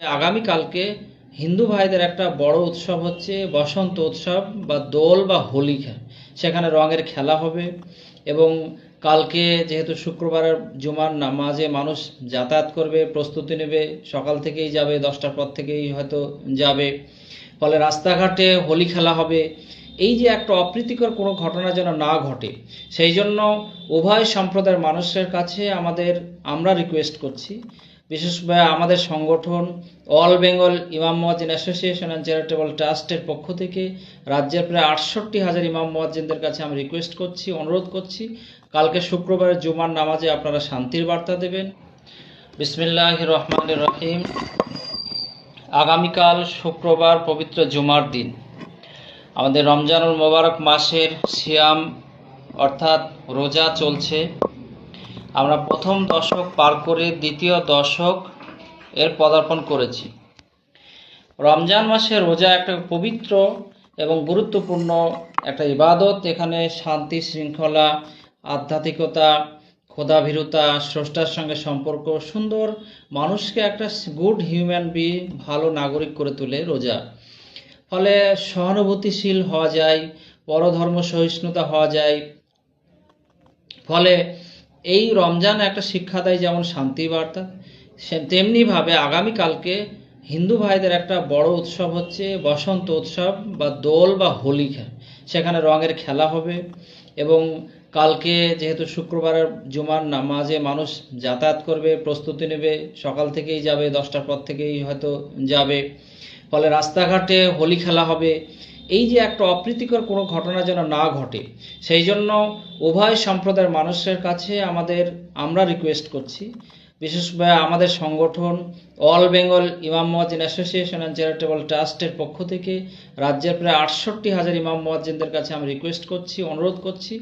আগামীকালকে হিন্দু ভাইদের একটা বড় উৎসব হচ্ছে বসন্ত উৎসব বা দোল বা হোলি। সেখানে রঙের খেলা হবে এবং কালকে যেহেতু শুক্রবারের জুমার নামাজে মানুষ যাতায়াত করবে, প্রস্তুতি নেবে, সকাল থেকেই যাবে, 10টার পর থেকেই হয়তো যাবে, ফলে রাস্তাঘাটে হোলি খেলা হবে। এই যে একটা অপ্রীতিকর কোনো ঘটনা যেন না ঘটে, সেই জন্য উভয় সম্প্রদায়ের মানুষের কাছে আমরা রিকোয়েস্ট করছি, বিশেষভাবে আমাদের সংগঠন অল বেঙ্গল ইমাম মুয়াজ্জিন অ্যাসোসিয়েশন অ্যান্ড চ্যারিটেবল ট্রাস্টের পক্ষ থেকে রাজ্যের প্রায় 68,000 ইমাম মুয়াজ্জিনদের কাছে আমি রিকোয়েস্ট করছি, অনুরোধ করছি, কালকে শুক্রবারের জুমার নামাজে আপনারা শান্তির বার্তা দেবেন। বিসমিল্লাহির রহমানির রহিম। আগামীকাল শুক্রবার পবিত্র জুমার দিন, আমাদের রমজানুল মোবারক মাসের সিয়াম অর্থাৎ রোজা চলছে। আমরা প্রথম দশক পার করে দ্বিতীয় দশক এর পদার্পণ করেছি। রমজান মাসে রোজা একটা পবিত্র এবং গুরুত্বপূর্ণ একটা ইবাদত। এখানে শান্তি, শৃঙ্খলা, আধ্যাত্মিকতা, খোদাভীরুতা, স্রষ্টার সঙ্গে সম্পর্ক, সুন্দর মানুষকে একটা গুড হিউম্যান বিং, ভালো নাগরিক করে তোলে রোজা। ফলে সহানুভূতিশীল হওয়া যায়, পরধর্ম সহিষ্ণুতা হওয়া যায়। ফলে এই রমজান একটা শিক্ষা দেয় যেমন শান্তি বার্তা, তেমনিভাবে আগামীকালকে হিন্দু ভাইদের একটা বড় উৎসব হচ্ছে বসন্ত উৎসব বা দোল বা হোলি। সেখানে রঙের খেলা হবে এবং কালকে যেহেতু শুক্রবারের জুমার নামাজে মানুষ যাতায়াত করবে, প্রস্তুতি নেবে, সকাল থেকেই যাবে, 10টার পর থেকেই হয়তো যাবে, ফলে রাস্তাঘাটে হোলি খেলা হবে। এই যে একটা অপ্রীতিকর কোনো ঘটনা যেন না ঘটে, সেই জন্য উভয় সম্প্রদায়ের মানুষের কাছে আমরা রিকোয়েস্ট করছি, বিশেষভাবে আমাদের সংগঠন অল বেঙ্গল ইমাম মুয়াজ্জিন অ্যাসোসিয়েশন অ্যান্ড চ্যারিটেবল ট্রাস্টের পক্ষ থেকে রাজ্যের প্রায় 68,000 ইমাম মুয়াজ্জিনদের কাছে আমি রিকোয়েস্ট করছি, অনুরোধ করছি,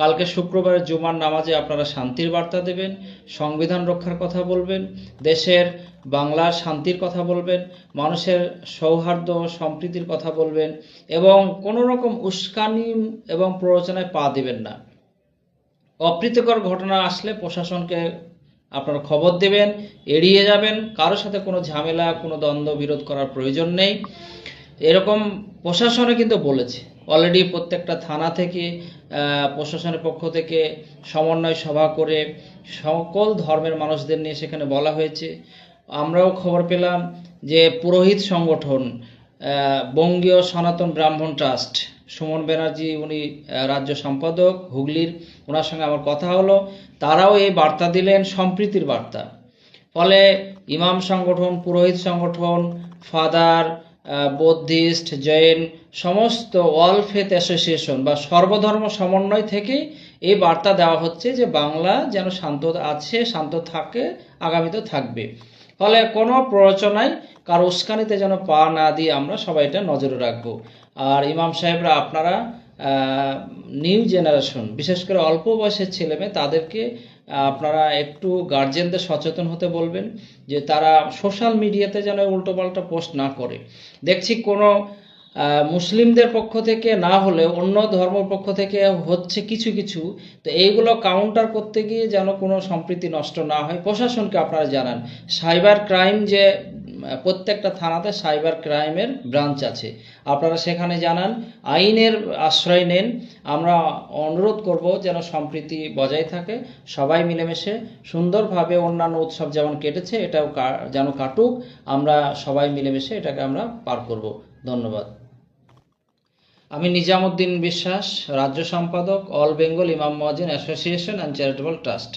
কালকে শুক্রবারের জুমার নামাজে আপনারা শান্তির বার্তা দেবেন, সংবিধান রক্ষার কথা বলবেন, দেশের বাংলার শান্তির কথা বলবেন, মানুষের সৌহার্দ্য সম্প্রীতির কথা বলবেন এবং কোনো রকম উস্কানি এবং প্ররোচনায় পা দিবেন না। অপ্রীতিকর ঘটনা আসলে প্রশাসনকে আপনারা খবর দেবেন, এড়িয়ে যাবেন, কারোর সাথে কোনো ঝামেলা, কোনো দ্বন্দ্ব বিরোধ করার প্রয়োজন নেই। এরকম প্রশাসনে কিন্তু বলেছে অলরেডি, প্রত্যেকটা থানা থেকে প্রশাসনের পক্ষ থেকে সমন্বয় সভা করে সকল ধর্মের মানুষদের নিয়ে সেখানে বলা হয়েছে। আমরাও খবর পেলাম যে পুরোহিত সংগঠন বঙ্গীয় সনাতন ব্রাহ্মণ ট্রাস্ট, সুমন ব্যানার্জি উনি রাজ্য সম্পাদক হুগলির, ওনার সঙ্গে আমার কথা হলো, তারাও এই বার্তা দিলেন, সম্প্রীতির বার্তা। ফলে ইমাম সংগঠন, পুরোহিত সংগঠন, ফাদার, বৌদ্ধিস্ট, জৈন, সমস্ত অল ফেথ অ্যাসোসিয়েশন বা সর্বধর্ম সমন্বয় থেকে এই বার্তা দেওয়া হচ্ছে যে বাংলা যেন শান্ত আছে, শান্ত থাকে, আগামীতে থাকবে। ফলে কোনো প্ররোচনায়, কারো উস্কানিতে যেন পা না দিয়ে আমরা সবাই এটা নজরে রাখবো। আর ইমাম সাহেবরা, আপনারা নিউ জেনারেশন, বিশেষ করে অল্প বয়সের ছেলেমেয়ে, তাদেরকে আপনারা একটু গার্জেনদের সচেতন হতে বলবেন যে তারা সোশ্যাল মিডিয়াতে যেন উল্টোপাল্টা পোস্ট না করে। দেখছি কোনো মুসলিমদের পক্ষ থেকে না হলে অন্য ধর্মের পক্ষ থেকে হচ্ছে কিছু কিছু, তো এইগুলো কাউন্টার করতে গিয়ে যেন কোনো সম্প্রীতি নষ্ট না হয়। প্রশাসনকে আপনারা জানান, সাইবার ক্রাইম যে প্রত্যেকটা থানাতে সাইবার ক্রাইমের ব্রাঞ্চ আছে, আপনারা সেখানে জানান, আইনের আশ্রয় নেন। আমরা অনুরোধ করব যেন সম্প্রীতি বজায় থাকে, সবাই মিলেমিশে সুন্দরভাবে অন্যান্য উৎসব যেমন কেটেছে এটাও যেন কাটুক, আমরা সবাই মিলেমিশে এটাকে আমরা পার করব। ধন্যবাদ। আমি নিজামুদ্দিন বিশ্বাস, রাজ্য সম্পাদক অল বেঙ্গল ইমাম মুয়াজ্জিন অ্যাসোসিয়েশন অ্যান্ড চ্যারিটেবল ট্রাস্ট।